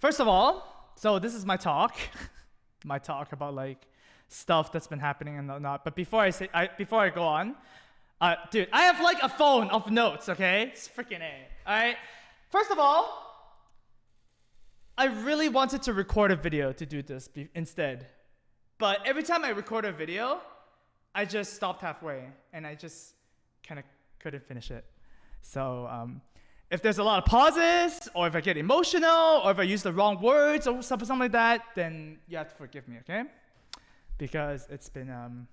First of all, so this is my talk, my talk about like stuff that's been happening and whatnot. But before I go on, dude, I have like a phone of notes. Okay, it's freaking A. All right. First of all, I really wanted to record a video to do this instead, but every time I record a video, I just stopped halfway and I just kind of couldn't finish it. So if there's a lot of pauses, or if I get emotional, or if I use the wrong words or something like that, then you have to forgive me, okay? Because it's been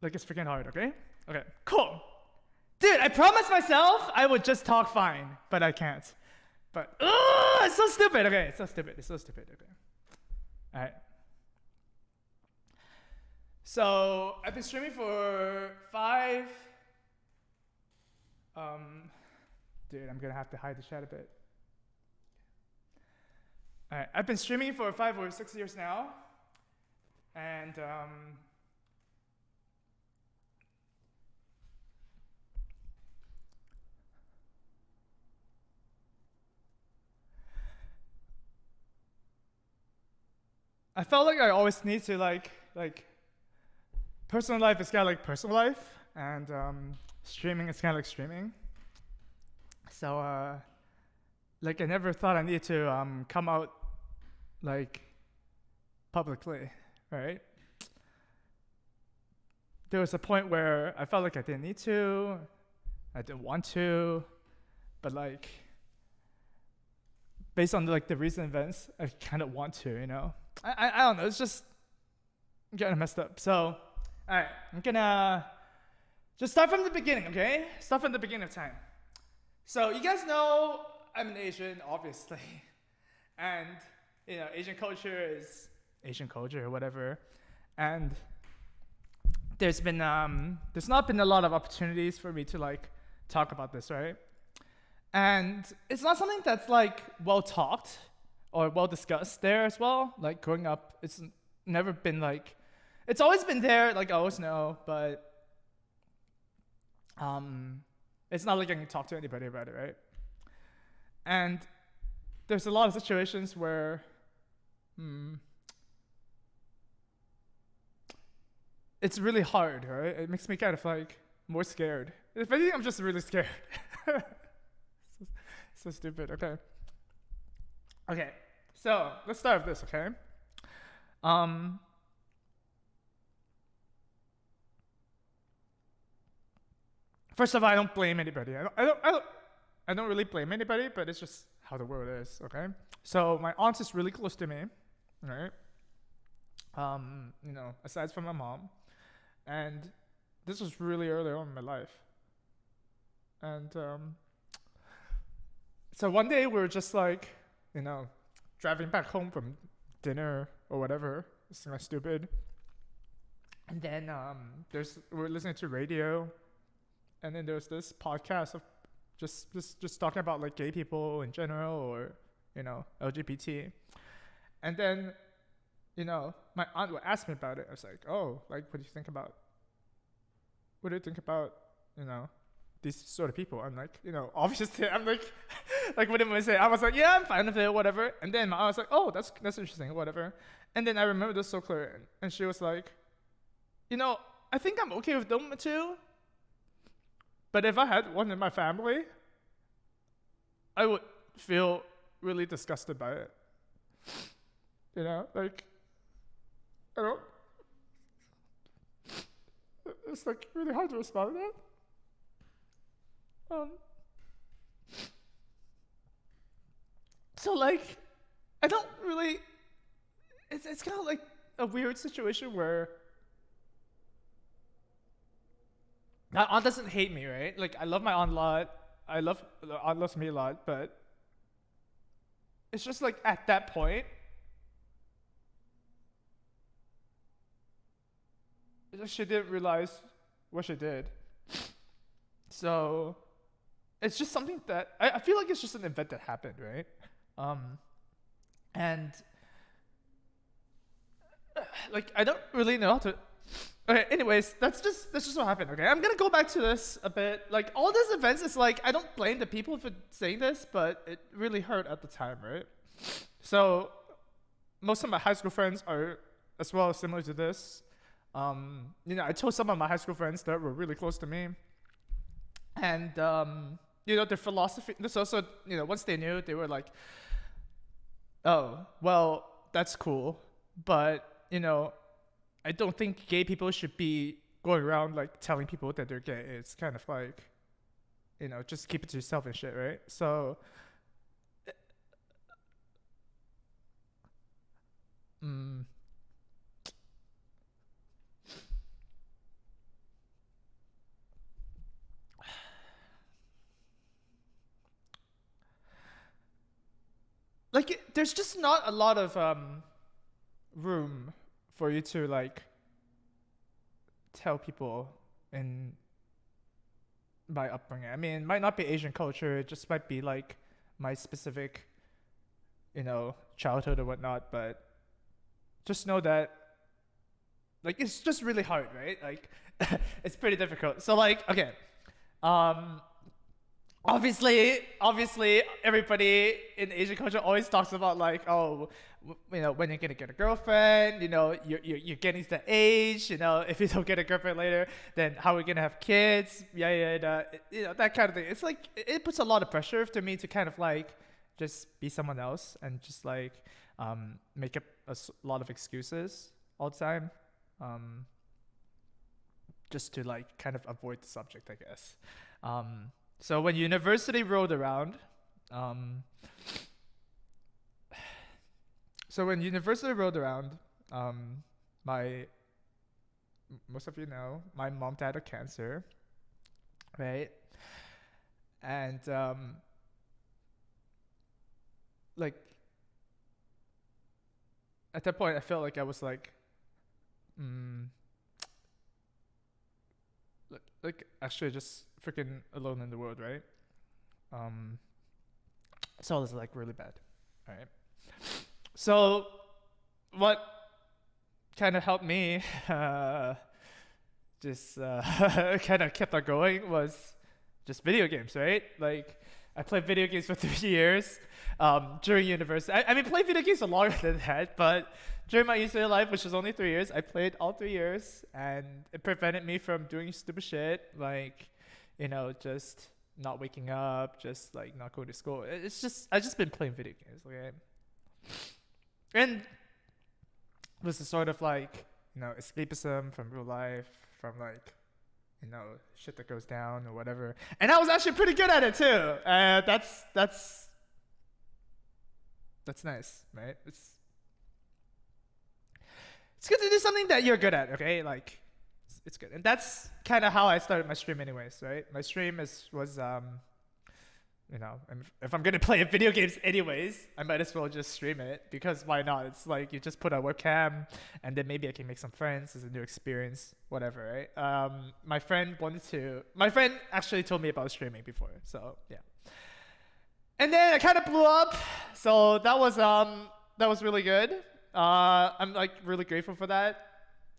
like it's freaking hard, okay? Okay, cool. Dude, I promised myself I would just talk fine, but I can't. But it's so stupid. Okay, it's so stupid. Okay. All right. So I've been streaming for 5. Dude, I'm gonna have to hide the chat a bit. All right, I've been streaming for 5 or 6 years now, and I felt like I always need to like personal life is kind of like personal life, and streaming is kind of like streaming. So like I never thought I needed to come out like publicly, right? There was a point where I felt like I didn't need to, I didn't want to, but like based on like the recent events, I kind of want to, you know. I don't know. It's just getting messed up. So, all right, I'm gonna just start from the beginning, okay? Start from the beginning of time. So you guys know I'm an Asian, obviously, and you know Asian culture is Asian culture or whatever, and there's not been a lot of opportunities for me to like talk about this, right? And it's not something that's like well talked or well discussed there as well. Like growing up, it's never been like, it's always been there, like I always know, but it's not like I can talk to anybody about it, right? And there's a lot of situations where it's really hard, right? It makes me kind of like more scared. If anything, I'm just really scared. So stupid. Okay, so let's start with this, okay? First of all, I don't blame anybody. I don't really blame anybody, but it's just how the world is, okay? So my aunt is really close to me, right? You know, aside from my mom, and this was really early on in my life, and so one day we were just like, you know, driving back home from dinner or whatever. It's kind of stupid. And then we're listening to radio, and then there's this podcast of just talking about like gay people in general, or you know, LGBT. And then, you know, my aunt would ask me about it. I was like, oh, like what do you think about, you know, these sort of people? I'm like, you know, obviously I'm like like what am I say? I was like, yeah, I'm fine with it, whatever. And then I was like, oh, that's interesting, whatever. And then I remember this so clear, and she was like, you know, I think I'm okay with them too, but if I had one in my family, I would feel really disgusted by it. You know, like I don't, it's like really hard to respond to that. So like, I don't really, it's kind of like a weird situation where my aunt doesn't hate me, right? Like I love my aunt a lot. My aunt loves me a lot, but it's just like at that point, she didn't realize what she did. So it's just something that I feel like it's just an event that happened, right? And like I don't really know how to Okay, anyways, that's just what happened. Okay, I'm gonna go back to this a bit. Like all these events, is like I don't blame the people for saying this, but it really hurt at the time, right? So most of my high school friends are as well similar to this. I told some of my high school friends that were really close to me, and their philosophy. This also, once they knew, they were like, "Oh, well, that's cool, but I don't think gay people should be going around like telling people that they're gay. It's kind of like, just keep it to yourself and shit, right?" So, mm, like there's just not a lot of room for you to like tell people in my upbringing. I mean, it might not be Asian culture. It just might be like my specific, childhood or whatnot. But just know that, like, it's just really hard, right? Like, it's pretty difficult. So, like, okay, um, obviously, everybody in Asian culture always talks about like, oh, when you're gonna get a girlfriend, you're getting to the age, if you don't get a girlfriend later, then how are we gonna have kids? Yeah, that kind of thing. It's like it puts a lot of pressure to me to kind of like just be someone else and just like make up lot of excuses all the time, um, just to like kind of avoid the subject, I guess. So when university rolled around, um, um, my most of you know my mom died of cancer, right? And like at that point, I felt like I was mm, like actually just freaking alone in the world, right? Um, so it was like really bad, right? So what kind of helped me just kind of kept on going was just video games, right? Like I played video games for 3 years during university. I mean, played video games for longer than that, but during my university life, which was only 3 years, I played all 3 years, and it prevented me from doing stupid shit like, just not waking up, just like not going to school. It's just I just been playing video games, okay? And it was a sort of like, escapism from real life, from like, shit that goes down or whatever. And I was actually pretty good at it too. That's nice, right? It's good to do something that you're good at, okay? Like, it's good. And that's kind of how I started my stream anyways, right? My stream was if I'm gonna play video games anyways, I might as well just stream it, because why not? It's like you just put a webcam, and then maybe I can make some friends. It's a new experience, whatever, right? My friend actually told me about streaming before, so yeah. And then I kind of blew up, so that was really good. I'm like really grateful for that,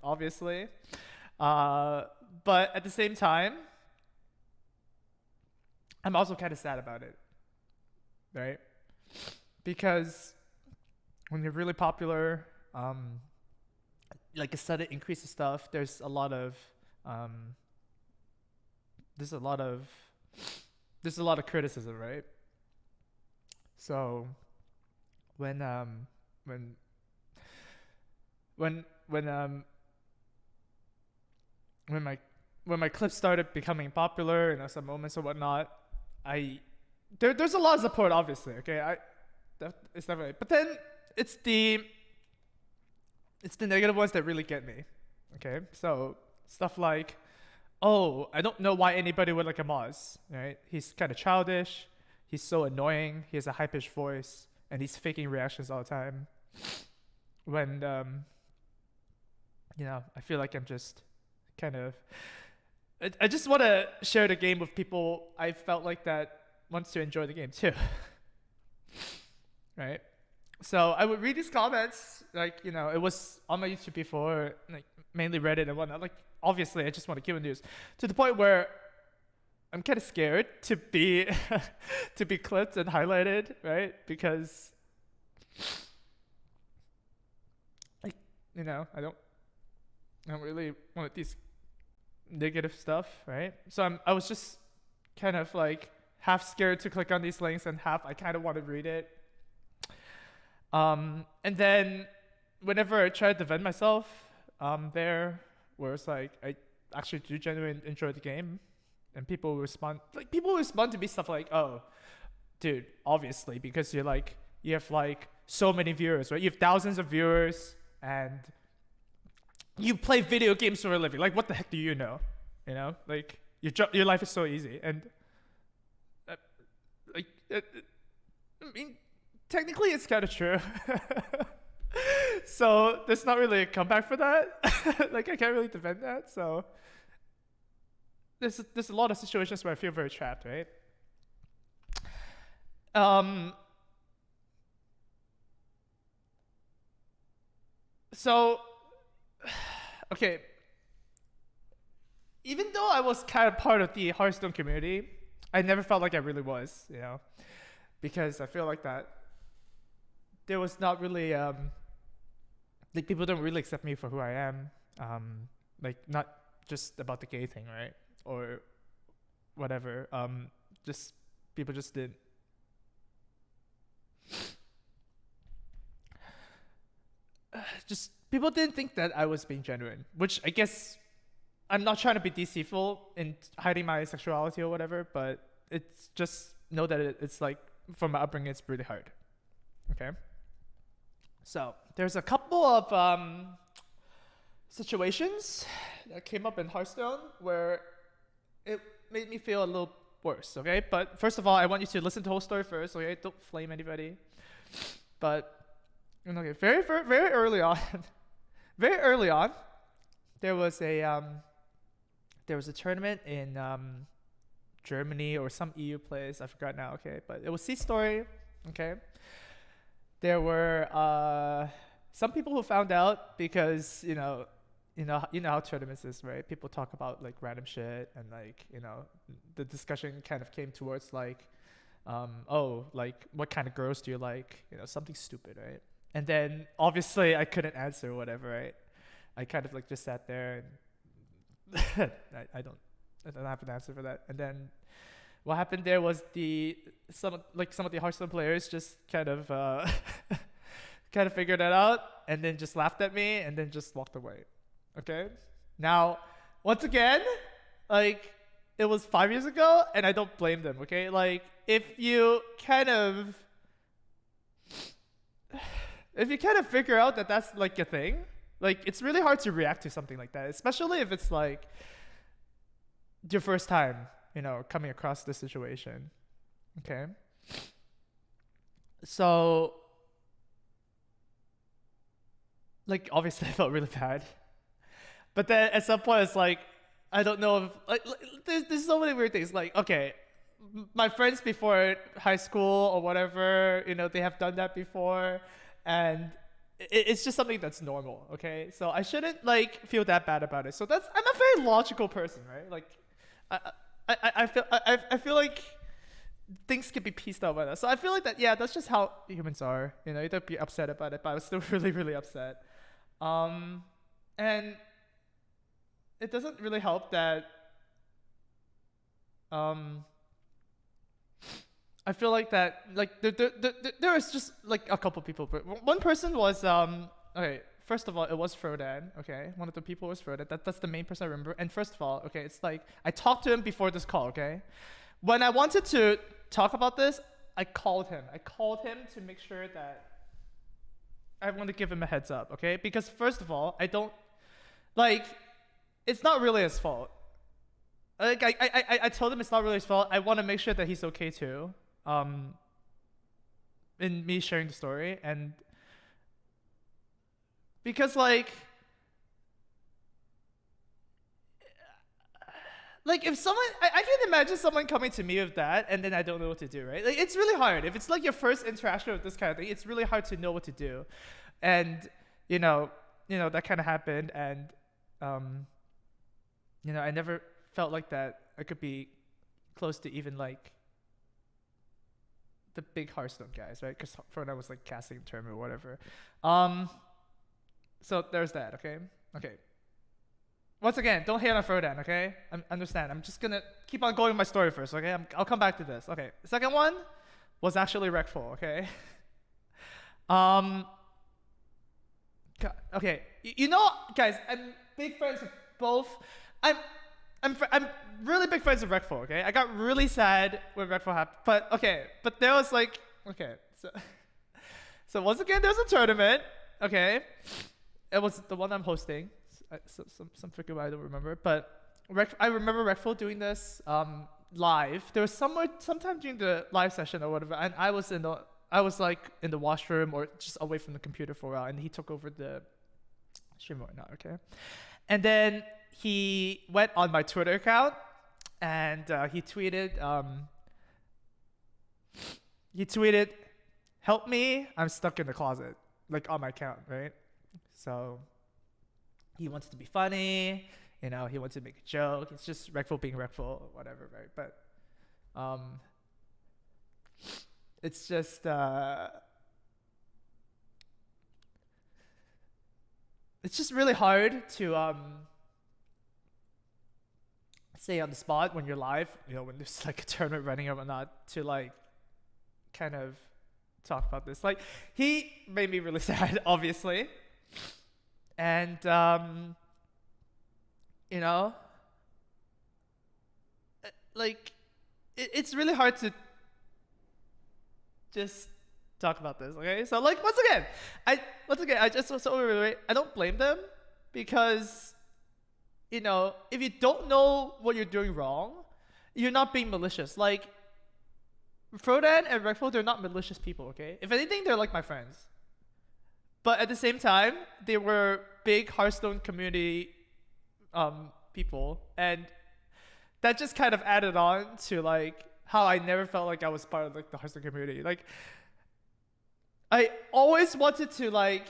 obviously. But at the same time, I'm also kind of sad about it, right? Because when you're really popular, like a sudden increase of stuff, um, there's a lot of criticism, right? So when when when when when my clips started becoming popular, some moments or whatnot, there's a lot of support, obviously. Okay, it's definitely, but then it's the negative ones that really get me. Okay, so stuff like, oh, I don't know why anybody would like Amaz, right? He's kind of childish. He's so annoying. He has a high pitched voice, and he's faking reactions all the time. When I feel like I'm just kind of. I just want to share the game with people I felt like that wants to enjoy the game too. Right? So I would read these comments, like, it was on my YouTube before, like mainly Reddit and whatnot. Like obviously, I just want to keep the news to the point where I'm kind of scared to be to be clipped and highlighted, right? Because like I don't really want these negative stuff, right? So I was just kind of like half scared to click on these links and half I kind of want to read it. And then whenever I tried to vent myself, there where it's like I actually do genuinely enjoy the game, and people respond to me stuff like, "Oh, dude, obviously because you have like so many viewers, right? You have thousands of viewers, and you play video games for a living. Like, what the heck do you know? You know, like your life is so easy." And I mean, technically, it's kind of true. So there's not really a comeback for that. Like, I can't really defend that. So there's a lot of situations where I feel very trapped, right? So, okay. Even though I was kind of part of the Hearthstone community, I never felt like I really was, because I feel like that there was not really like people don't really accept me for who I am. Like not just about the gay thing, right? Or whatever. Just people just didn't. Just people didn't think that I was being genuine, which I guess I'm not trying to be deceitful in hiding my sexuality or whatever, but it's just know that it's like from my upbringing, it's really hard. Okay. So there's a couple of situations that came up in Hearthstone where it made me feel a little worse. Okay, but first of all, I want you to listen to the whole story first. Okay, don't flame anybody. But okay, very early on, very early on, there was a tournament in Germany or some EU place. I forgot now. Okay, but it was C story. Okay. There were some people who found out because you know how tournaments is, right? People talk about like random shit, and like the discussion kind of came towards like, oh, like what kind of girls do you like? Something stupid, right? And then obviously I couldn't answer or whatever, right? I kind of like just sat there and I don't have an answer for that. And then what happened there was some of the Hearthstone players just kind of kind of figured it out and then just laughed at me and then just walked away. Okay? Now, once again, like it was 5 years ago and I don't blame them, okay? Like if you kind of figure out that that's like a thing, like it's really hard to react to something like that, especially if it's like your first time coming across this situation. Okay. So, like, obviously I felt really bad. But then at some point it's like, I don't know if, there's so many weird things. Like, okay, my friends before high school or whatever, they have done that before. And it's just something that's normal, okay? So I shouldn't, like, feel that bad about it. So I'm a very logical person, right? Like, I feel like things can be pieced out by that. So I feel like that's just how humans are. You don't be upset about it, but I was still really, really upset. And it doesn't really help that I feel like that there was just like a couple people. But one person was okay. First of all, it was Frodan. Okay, one of the people was Frodan. That's the main person I remember. And first of all, okay, it's like I talked to him before this call. Okay, when I wanted to talk about this, I called him. I called him to make sure that I want to give him a heads up. Okay, because first of all, I don't like. It's not really his fault. Like I told him it's not really his fault. I want to make sure that he's okay too. In me sharing the story, and because like if someone I can imagine someone coming to me with that and then I don't know what to do, right? Like it's really hard if it's like your first interaction with this kind of thing. It's really hard to know what to do, and that kind of happened, and You know, I never felt like that I could be close to even like the big Hearthstone guys, right? Because for I was like casting tournament or whatever. So there's that. Okay. Okay. Once again, don't hate on Frodan, okay? I understand. I'm just gonna keep on going with my story first, okay? I'll come back to this. Okay. The second one was actually reckful, okay? Okay. You know, guys, I'm big friends with both. I'm really big friends with reckful, okay? I got really sad when reckful happened, but okay. But there was like, okay, so once again, there's a tournament, okay? It was the one I'm hosting. Some figure I don't remember, but I remember reckful doing this live. There was sometime during the live session or whatever, and I was like in the washroom or just away from the computer for a while, and he took over the stream or whatnot, okay? And then he went on my Twitter account and he tweeted, "Help me, I'm stuck in the closet," like on my account, right? So he wants to be funny, you know, he wants to make a joke. It's just reckful being reckful, whatever, right? But it's just really hard to say on the spot when you're live, you know, when there's like a tournament running or whatnot, to like kind of talk about this. Like, he made me really sad, obviously. And you know, like it's really hard to just talk about this, okay? So like once again I just was so really, I don't blame them, because you know, if you don't know what you're doing wrong, you're not being malicious. Like Frodan and reckful, they're not malicious people, okay? If anything, they're like my friends. But at the same time, they were big Hearthstone community people, and that just kind of added on to like how I never felt like I was part of like the Hearthstone community. Like I always wanted to like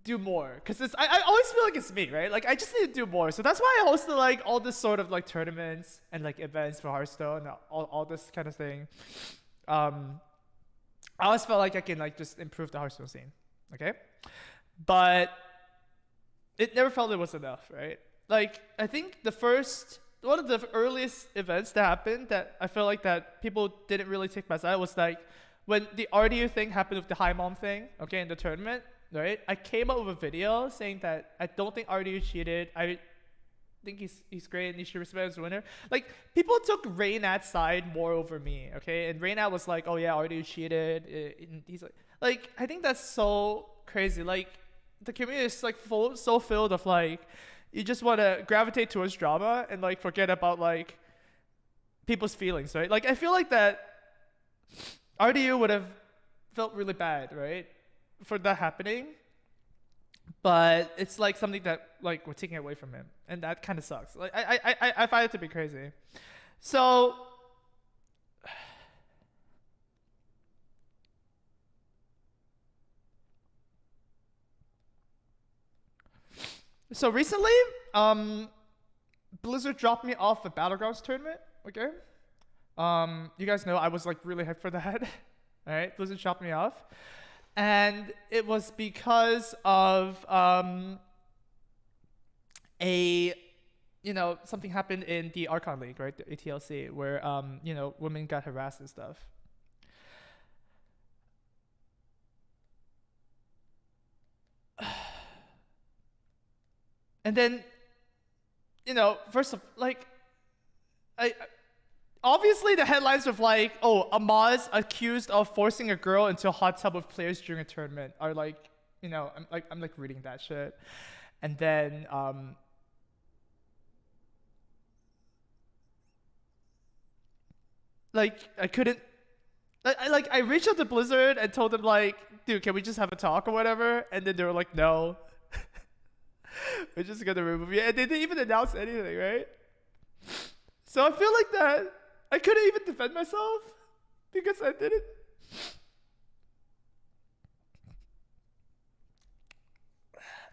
do more, because I always feel like it's me, right? Like I just need to do more. So that's why I hosted like all this sort of like tournaments and like events for Hearthstone, all this kind of thing. I always felt like I can like just improve the Hearthstone scene. Okay, but it never felt it was enough, right? Like I think one of the earliest events that happened that I felt like that people didn't really take my side was like when the RDU thing happened with the high mom thing, okay, in the tournament, right? I came up with a video saying that I don't think RDU cheated. I think he's great and he should respect his winner. Like people took Reynat's side more over me, okay? And Reynat was like, "Oh yeah, RDU cheated." And he's like, I think that's so crazy. Like the community is like so filled of like, you just want to gravitate towards drama and like forget about like people's feelings, right? Like I feel like that RDU would have felt really bad, right, for that happening, but it's like something that like we're taking away from him, and that kind of sucks. Like I find it to be crazy. So recently, Blizzard dropped me off a Battlegrounds tournament, okay? You guys know I was like really hyped for that. All right, Blizzard dropped me off. And it was because of something happened in the Archon League, right? The ATLC, where women got harassed and stuff. And then, first of like, I obviously the headlines of like, "Oh, Amaz accused of forcing a girl into a hot tub with players during a tournament" are like, I'm like reading that shit, and then like I couldn't. I reached out to Blizzard and told them like, "Dude, can we just have a talk or whatever?" And then they were like, "No." We're just gonna remove you, and they didn't even announce anything, right? So I feel like that I couldn't even defend myself because I didn't.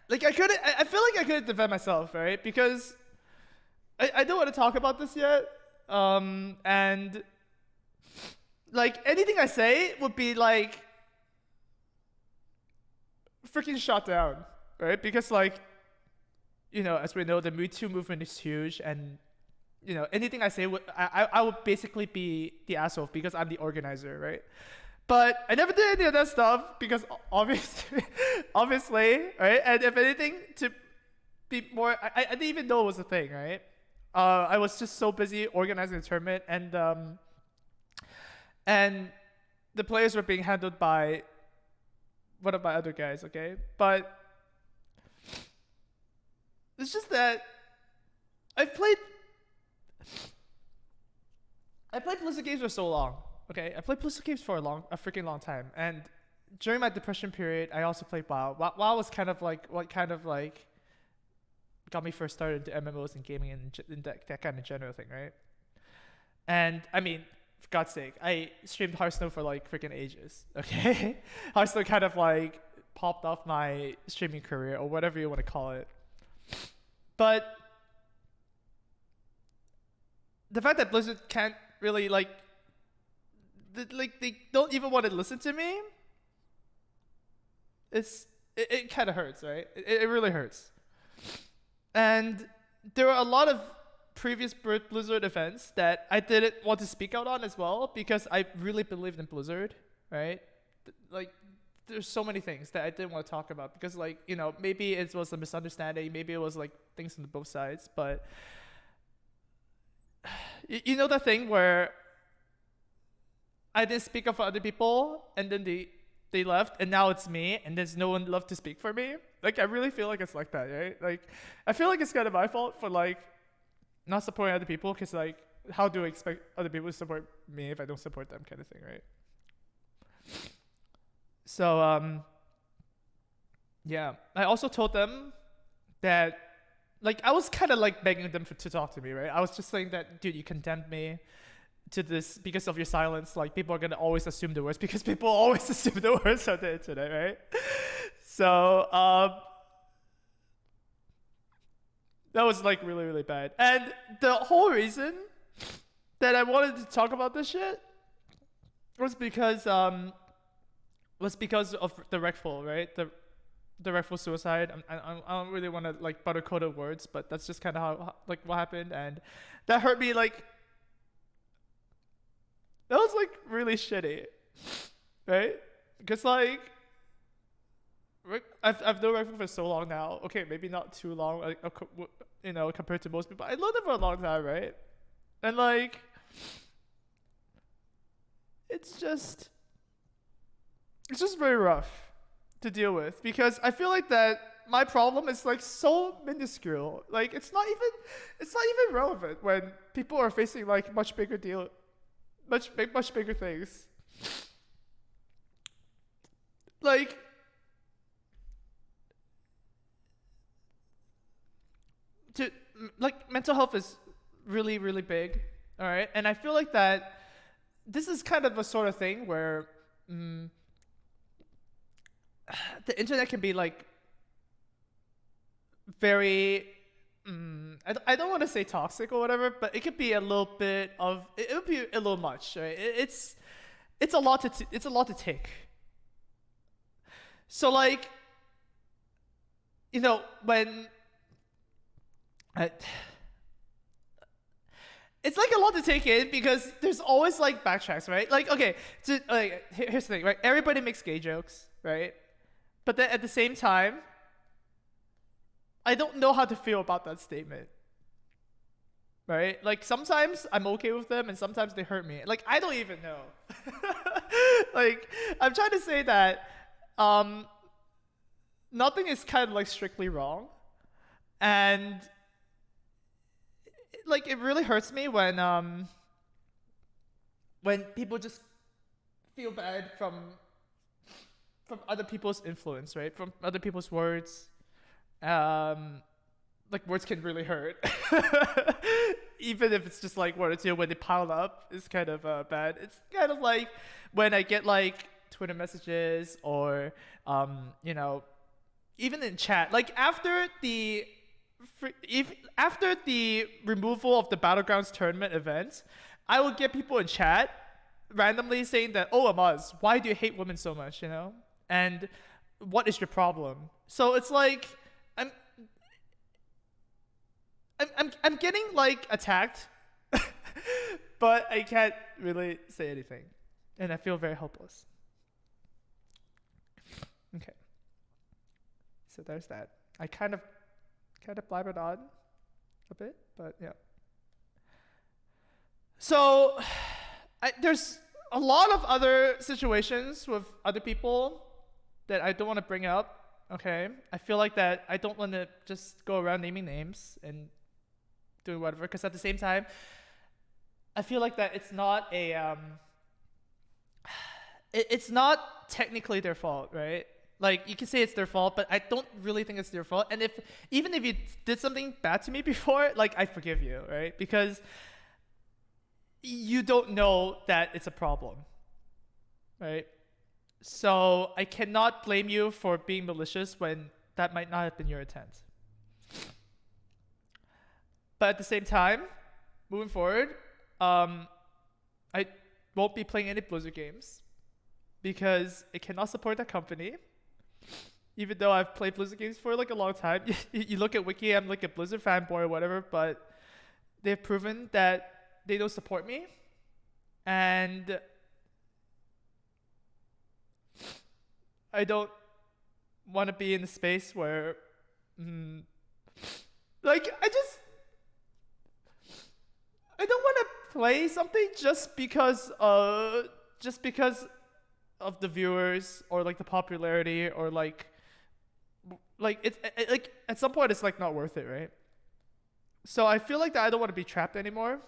like I couldn't. I feel like I couldn't defend myself, right? Because I don't want to talk about this yet. And like anything I say would be like freaking shot down, right? Because like, you know, as we know, the Me Too movement is huge, and you know, anything I say would I would basically be the asshole because I'm the organizer, right? But I never did any of that stuff because obviously, right? And if anything, to be more, I didn't even know it was a thing, right? I was just so busy organizing the tournament, and the players were being handled by one of my other guys, okay? But it's just that I've played Blizzard games for so long. Okay, I played Blizzard games for a freaking long time, and during my depression period, I also played WoW. WoW was kind of like what kind of like got me first started into MMOs and gaming and that kind of general thing, right? And I mean, for God's sake, I streamed Hearthstone for like freaking ages. Okay, Hearthstone kind of like popped off my streaming career or whatever you want to call it. But the fact that Blizzard can't really like they don't even want to listen to me, it kind of hurts, right? It really hurts. And there were a lot of previous Blizzard events that I didn't want to speak out on as well because I really believed in Blizzard, right? Like, there's so many things that I didn't want to talk about because, like, you know, maybe it was a misunderstanding, maybe it was like things on both sides, but you know the thing where I didn't speak up for other people and then they left and now it's me and there's no one left to speak for me. Like, I really feel like it's like that, right? Like, I feel like it's kind of my fault for like not supporting other people because, like, how do I expect other people to support me if I don't support them, kind of thing, right? So yeah, I also told them that, like, I was kind of like begging them to talk to me, right? I was just saying that, dude, you condemned me to this because of your silence. Like, people are gonna always assume the worst because people always assume the worst on the internet, right? So that was like really, really bad. And the whole reason that I wanted to talk about this shit was because of the reckful, right? The reckful suicide. I don't really want to like buttercoat the words, but that's just kind of how like what happened, and that hurt me. Like, that was like really shitty, right? Because like I've known reckful for so long now. Okay, maybe not too long, like, you know, compared to most people. I known them for a long time, right? And like, it's just very rough to deal with because I feel like that my problem is like so minuscule. Like, it's not even relevant when people are facing like much bigger things. Like, mental health is really, really big, all right? And I feel like that this is kind of a sort of thing where the internet can be like very I don't want to say toxic or whatever, but it could be a little bit of it would be a little much, right? It's a lot to take. So like, you know, when it's like a lot to take in because there's always like backtracks, right? Like, okay, so, like, here's the thing, right? Everybody makes gay jokes, right? But then at the same time, I don't know how to feel about that statement, right? Like, sometimes I'm okay with them and sometimes they hurt me. Like, I don't even know. Like, I'm trying to say that nothing is kind of like strictly wrong. And like, it really hurts me when people just feel bad from other people's influence, right? From other people's words. Like, words can really hurt. Even if it's just like one or two, when they pile up, it's kind of bad. It's kind of like when I get like Twitter messages or you know, even in chat, like after the removal of the Battlegrounds tournament event, I will get people in chat randomly saying that, "Oh, Amaz, why do you hate women so much?" You know, and what is your problem? So it's like I'm I'm getting like attacked, but I can't really say anything, and I feel very helpless. Okay, so there's that. I kind of blabbered on a bit, but yeah. So there's a lot of other situations with other people that I don't want to bring up. Okay, I feel like that I don't want to just go around naming names and doing whatever, because at the same time, I feel like that it's not a it's not technically their fault, right? Like you can say it's their fault, but I don't really think it's their fault. And if even if you did something bad to me before, like I forgive you, right? Because you don't know that it's a problem, right? So I cannot blame you for being malicious when that might not have been your intent. But at the same time, moving forward, I won't be playing any Blizzard games because it cannot support that company. Even though I've played Blizzard games for like a long time, you look at Wiki, I'm like a Blizzard fanboy or whatever, but they've proven that they don't support me, and I don't want to be in a space where, like, I don't want to play something just because of the viewers or like the popularity or like it's like at some point it's like not worth it, right? So I feel like that I don't want to be trapped anymore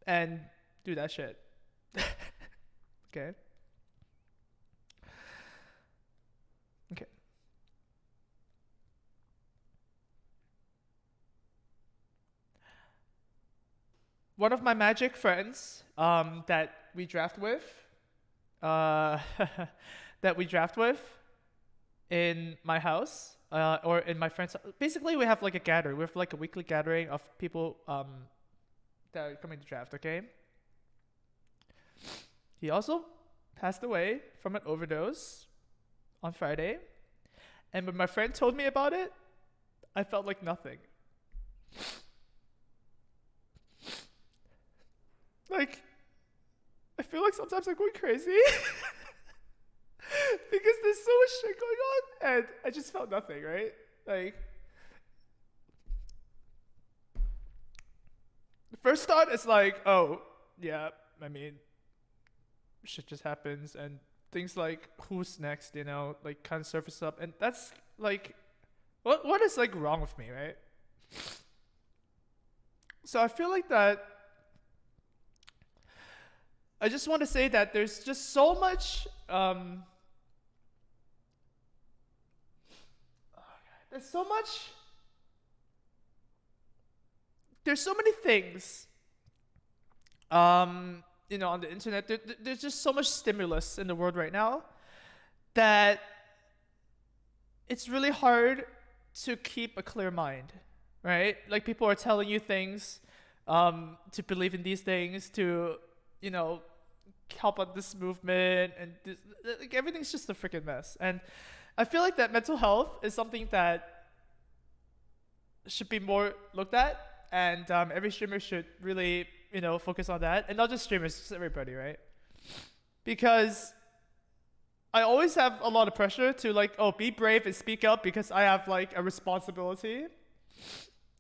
and do that shit. Okay. Okay. One of my Magic friends that we draft with, uh, that we draft with in my house or in my friend's. Basically, we have like a gathering. We have like a weekly gathering of people that are coming to draft. Okay. He also passed away from an overdose on Friday, and when my friend told me about it, I felt like nothing. Like, I feel like sometimes I'm going crazy because there's so much shit going on, and I just felt nothing, right? Like, the first thought is like, oh, yeah, I mean, shit just happens, and things like who's next, you know, like kind of surface up, and that's like, what is like wrong with me, right? So I feel like that. I just want to say that there's just so much. There's so much. There's so many things. You know, on the internet, there's just so much stimulus in the world right now that it's really hard to keep a clear mind, right? Like people are telling you things, to believe in these things, to you know, help on this movement, and like everything's just a freaking mess. And I feel like that mental health is something that should be more looked at, and every streamer should really, you know, focus on that, and not just streamers, just everybody, right? Because I always have a lot of pressure to like, oh, be brave and speak up because I have like a responsibility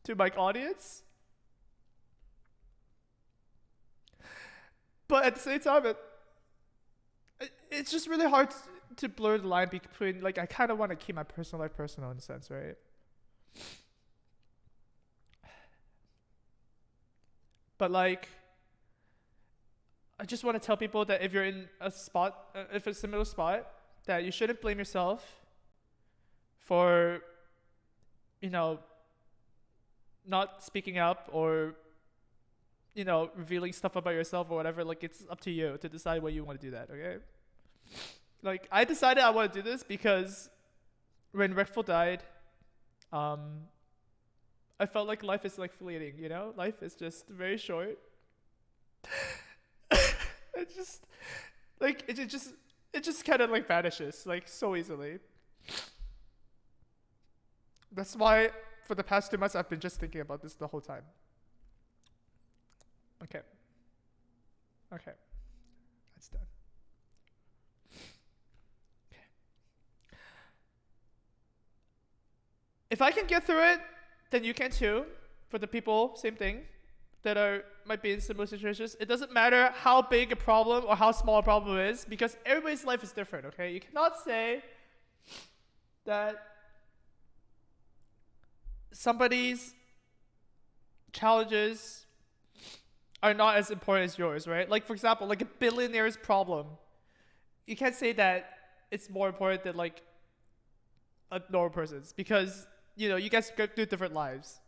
to my audience. But at the same time, it's just really hard to blur the line between, like, I kind of want to keep my personal life personal in a sense, right? But, like, I just want to tell people that if you're in a spot, if it's a similar spot, that you shouldn't blame yourself for, you know, not speaking up or, you know, revealing stuff about yourself or whatever. Like, it's up to you to decide when you want to do that, okay? Like, I decided I want to do this because when reckful died, um, I felt like life is like fleeting. You know, life is just very short. It just like it just kind of like vanishes like so easily. That's why for the past 2 months I've been just thinking about this the whole time. Okay. Okay. That's done. Okay. If I can get through it, then you can too. For the people, same thing, that are might be in similar situations. It doesn't matter how big a problem or how small a problem is, because everybody's life is different, okay? You cannot say that somebody's challenges are not as important as yours, right? Like for example, like a billionaire's problem. You can't say that it's more important than like a normal person's, because you guys go through different lives.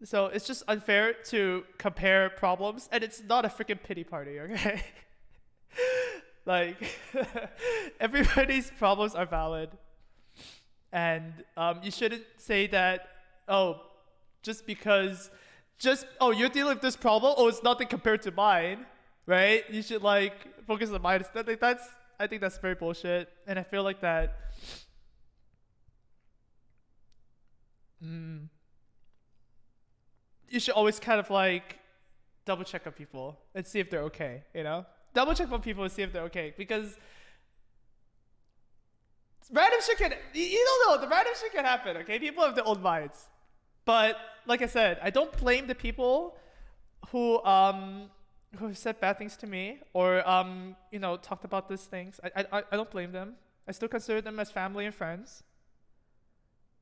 So it's just unfair to compare problems, and it's not a freaking pity party, okay? Like everybody's problems are valid, and you shouldn't say that, oh, just because you're dealing with this problem, oh, it's nothing compared to mine, right? You should like focus on mine. I think that's very bullshit, and I feel like that. You should always kind of like double check on people and see if they're okay. Double check on people and see if they're okay, because random shit can, you don't know, the random shit can happen. Okay, people have their own minds, but like I said, I don't blame the people who said bad things to me, or talked about these things. I don't blame them. I still consider them as family and friends,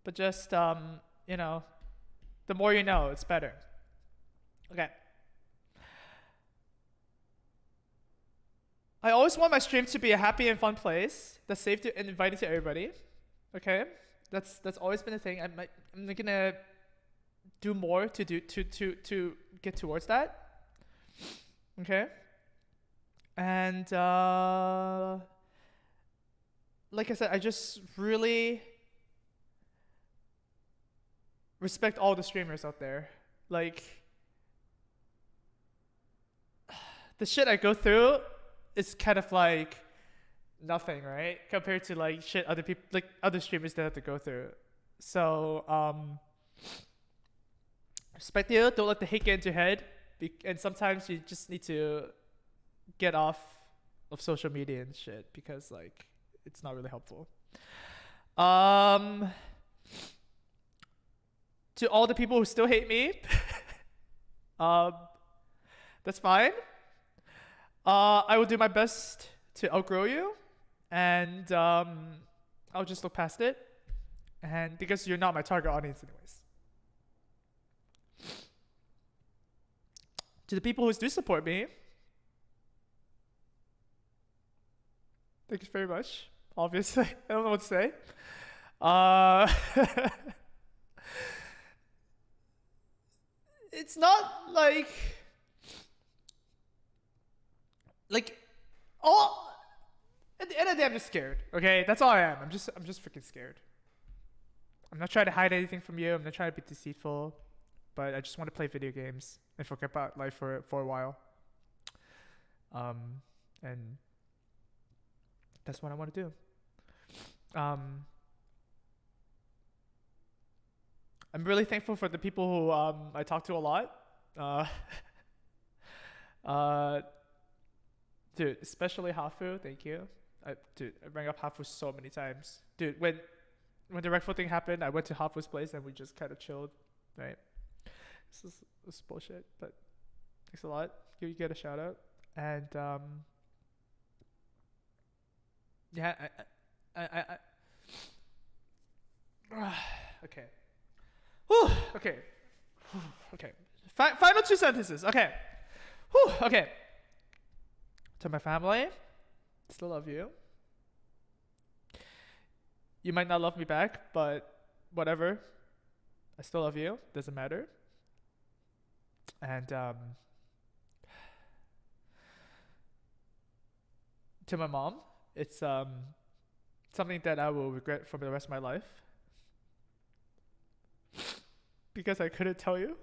but just the more you know, it's better. Okay. I always want my stream to be a happy and fun place that's safe to and inviting to everybody. Okay, that's always been a thing. I'm gonna do more to get towards that. Okay, and like I said, I just really respect all the streamers out there. Like, the shit I go through is kind of like nothing, right? Compared to like shit other people, like other streamers that have to go through. So, respect you. Don't let the hate get into your head. And sometimes you just need to get off of social media and shit, because like it's not really helpful. To all the people who still hate me, that's fine. I will do my best to outgrow you, and I'll just look past it. And because you're not my target audience anyways. To the people who do support me, thank you very much. Obviously, I don't know what to say. It's not like all. At the end of the day, I'm just scared. Okay, that's all I am. I'm just freaking scared. I'm not trying to hide anything from you. I'm not trying to be deceitful, but I just want to play video games and forget about life for a while. And that's what I want to do. I'm really thankful for the people who I talk to a lot. Dude, especially Hafu, thank you. I rang up Hafu so many times. Dude, when the reckful thing happened, I went to Hafu's place and we just kind of chilled, right? This is bullshit, but thanks a lot. You get a shout out. And yeah, I okay. Whew, okay. Okay. Final 2 sentences. Okay. Whew, okay. To my family, still love you. You might not love me back, but whatever. I still love you. Doesn't matter. And to my mom, it's something that I will regret for the rest of my life because I couldn't tell you.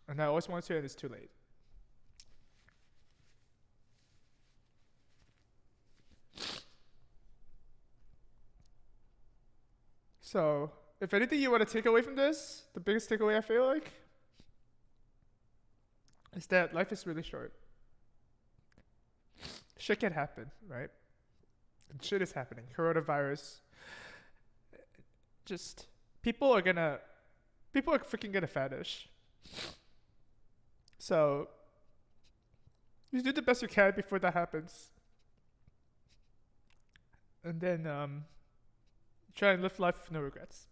And I always want to, and it's too late. So, if anything you want to take away from this, the biggest takeaway I feel like is that life is really short. Shit can happen, right? And shit is happening. Coronavirus. Just people are freaking gonna vanish. So you do the best you can before that happens. And then try and live life with no regrets.